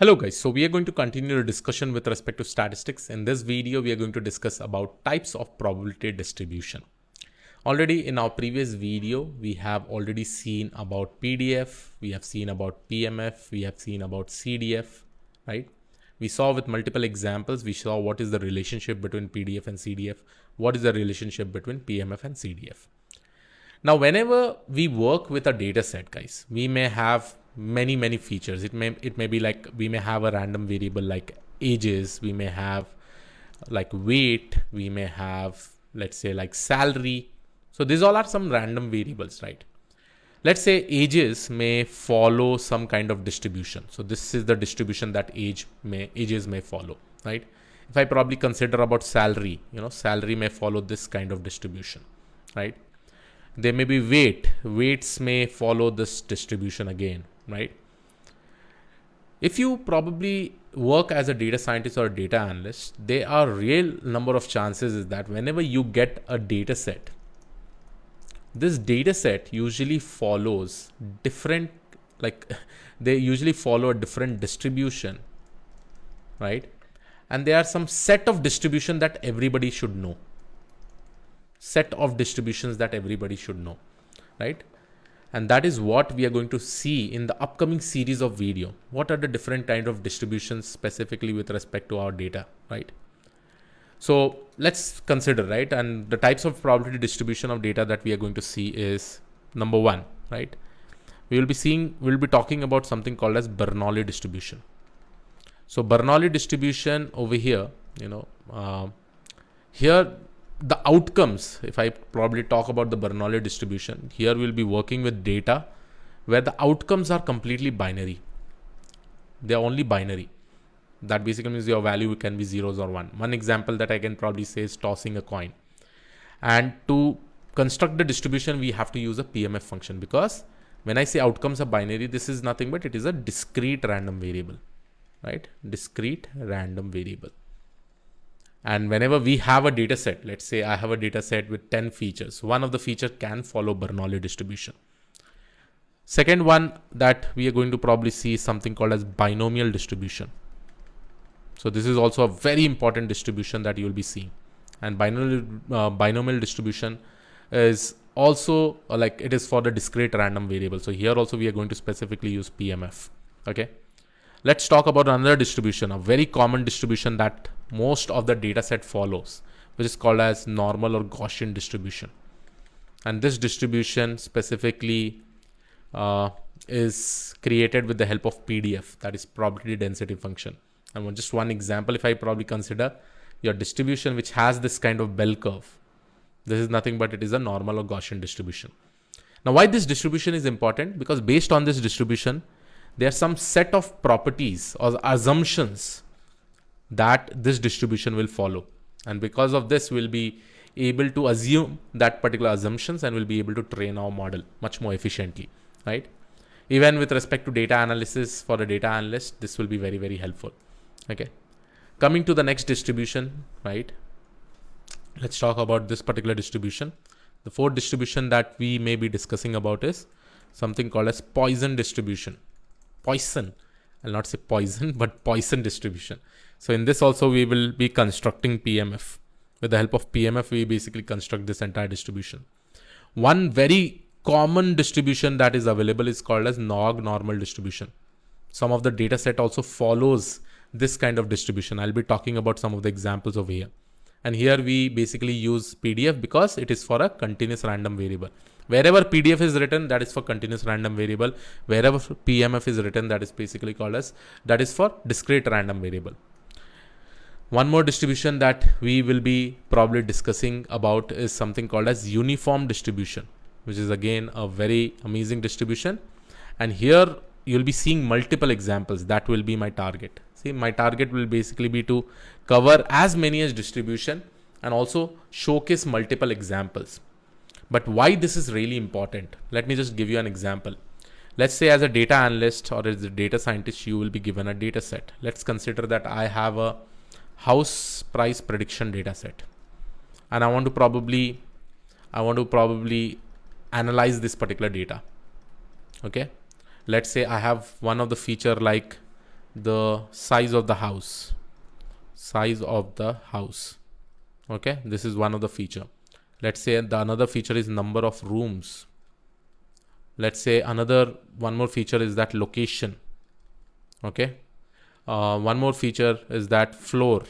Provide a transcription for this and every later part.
Hello guys, so we are going to continue the discussion with respect to statistics. In this video, we are going to discuss about types of probability distribution. Already in our previous video, we have already seen about PDF, we have seen about PMF, we have seen about CDF, right? We saw with multiple examples, we saw what is the relationship between PDF and CDF, what is the relationship between PMF and CDF. Now, whenever we work with a data set, guys, we may have many features. It may be like we may have a random variable like ages, we may have like weight, we may have, let's say, like salary. So these all are some random variables, right? Let's say ages may follow some kind of distribution. So this is the distribution that ages may follow, right? If I probably consider about salary, salary may follow this kind of distribution, right? There may be weights may follow this distribution again, right? If you probably work as a data scientist or a data analyst, there are real number of chances is that whenever you get a data set, this data set usually follows different, they usually follow a different distribution, right? And there are some set of distribution that everybody should know. Set of distributions that everybody should know, right? And that is what we are going to see in the upcoming series of video. What are the different kind of distributions specifically with respect to our data, right? So let's consider, right? And the types of probability distribution of data that we are going to see is number one, right? We'll be talking about something called as Bernoulli distribution. So Bernoulli distribution over here, here the outcomes, if I probably talk about the Bernoulli distribution, here we'll be working with data where the outcomes are completely binary. They're only binary. That basically means your value can be zeros or one. One example that I can probably say is tossing a coin. And to construct the distribution, we have to use a PMF function, because when I say outcomes are binary, this is nothing but it is a discrete random variable, right? Discrete random variable. And whenever we have a data set, let's say I have a data set with 10 features, one of the feature can follow Bernoulli distribution. Second one that we are going to probably see is something called as binomial distribution. So this is also a very important distribution that you will be seeing. And binomial distribution is also it is for the discrete random variable. So here also we are going to specifically use PMF. Okay. Let's talk about another distribution, a very common distribution that most of the data set follows, which is called as normal or Gaussian distribution. And this distribution specifically is created with the help of PDF, that is probability density function. And just one example, if I probably consider your distribution which has this kind of bell curve, this is nothing but it is a normal or Gaussian distribution. Now, why this distribution is important? Because based on this distribution, there are some set of properties or assumptions that this distribution will follow. And because of this, we'll be able to assume that particular assumptions and we'll be able to train our model much more efficiently, right? Even with respect to data analysis for the data analyst, this will be very helpful. Okay. Coming to the next distribution, right? Let's talk about this particular distribution. The fourth distribution that we may be discussing about is something called as Poisson distribution. Poisson, I'll not say poison, but Poisson distribution. So in this also we will be constructing PMF. With the help of PMF, we basically construct this entire distribution. One very common distribution that is available is called as normal distribution. Some of the data set also follows this kind of distribution. I'll be talking about some of the examples over here. And here we basically use PDF because it is for a continuous random variable. Wherever PDF is written, that is for continuous random variable. Wherever PMF is written, that is basically called as, that is for discrete random variable. One more distribution that we will be probably discussing about is something called as uniform distribution, which is again a very amazing distribution. And here you'll be seeing multiple examples. That will be my target. See, my target will basically be to cover as many as distribution and also showcase multiple examples. But why this is really important? Let me just give you an example. Let's say as a data analyst or as a data scientist, you will be given a data set. Let's consider that I have a house price prediction data set. And I want to probably analyze this particular data. Okay. Let's say I have one of the feature like the size of the house. Okay, this is one of the feature. Let's say another feature is number of rooms. Let's say one more feature is that location. Okay, one more feature is that floor,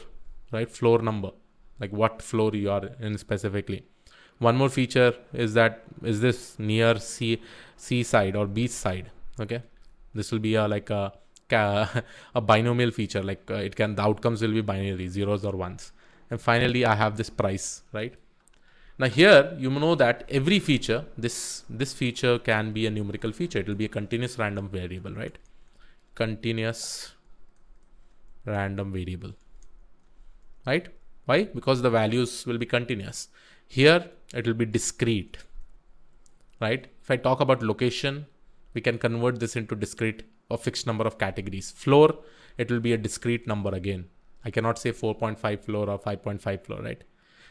right? Floor number, like what floor you are in specifically. One more feature is that is this near seaside or beach side. Okay, this will be a binomial feature, like the outcomes will be binary, zeros or ones. And finally I have this price, right? Now here you know that every feature, this feature can be a numerical feature. It will be a continuous random variable, right? Continuous random variable, right? Why? Because the values will be continuous. Here it will be discrete, right? If I talk about location, we can convert this into discrete or fixed number of categories. Floor, it will be a discrete number again. I cannot say 4.5 floor or 5.5 floor, right?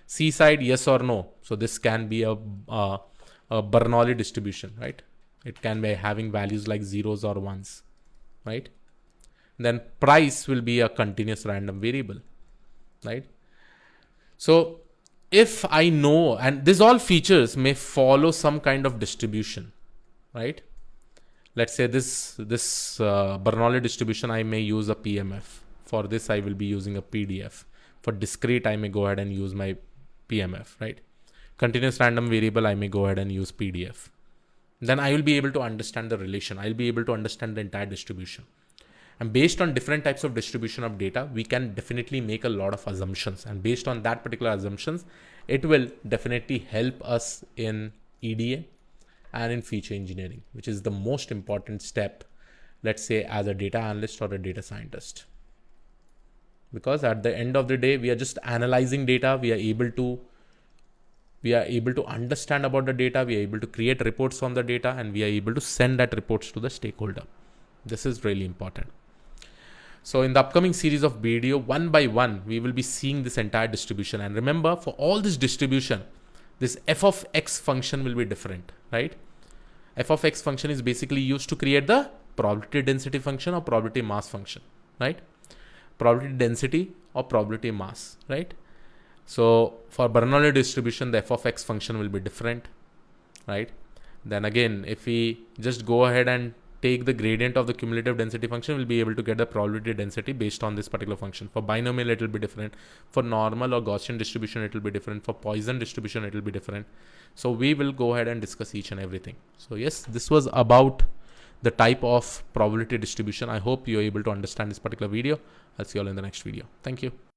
Seaside, yes or no. So this can be a Bernoulli distribution, right? It can be having values like zeros or ones, right? Then price will be a continuous random variable, right? So if I know, and these all features may follow some kind of distribution, right? Let's say this Bernoulli distribution, I may use a PMF. For this, I will be using a PDF. For discrete, I may go ahead and use my PMF, right? Continuous random variable, I may go ahead and use PDF. Then I will be able to understand the relation. I'll be able to understand the entire distribution. And based on different types of distribution of data, we can definitely make a lot of assumptions. And based on that particular assumptions, it will definitely help us in EDA and in feature engineering, which is the most important step, let's say, as a data analyst or a data scientist. Because at the end of the day, we are just analyzing data. We are able to understand about the data. We are able to create reports from the data, and we are able to send that reports to the stakeholder. This is really important. So in the upcoming series of video, one by one, we will be seeing this entire distribution. And remember, for all this distribution, this f of x function will be different, right? F of x function is basically used to create the probability density function or probability mass function, right? Probability density or probability mass, right? So for Bernoulli distribution, the f of x function will be different, right? Then again, if we just go ahead and take the gradient of the cumulative density function, we'll be able to get the probability density based on this particular function. For binomial, it will be different. For normal or Gaussian distribution, it will be different. For Poisson distribution, it will be different. So we will go ahead and discuss each and everything. So yes, this was about the type of probability distribution. I hope you're able to understand this particular video. I'll see you all in the next video. Thank you.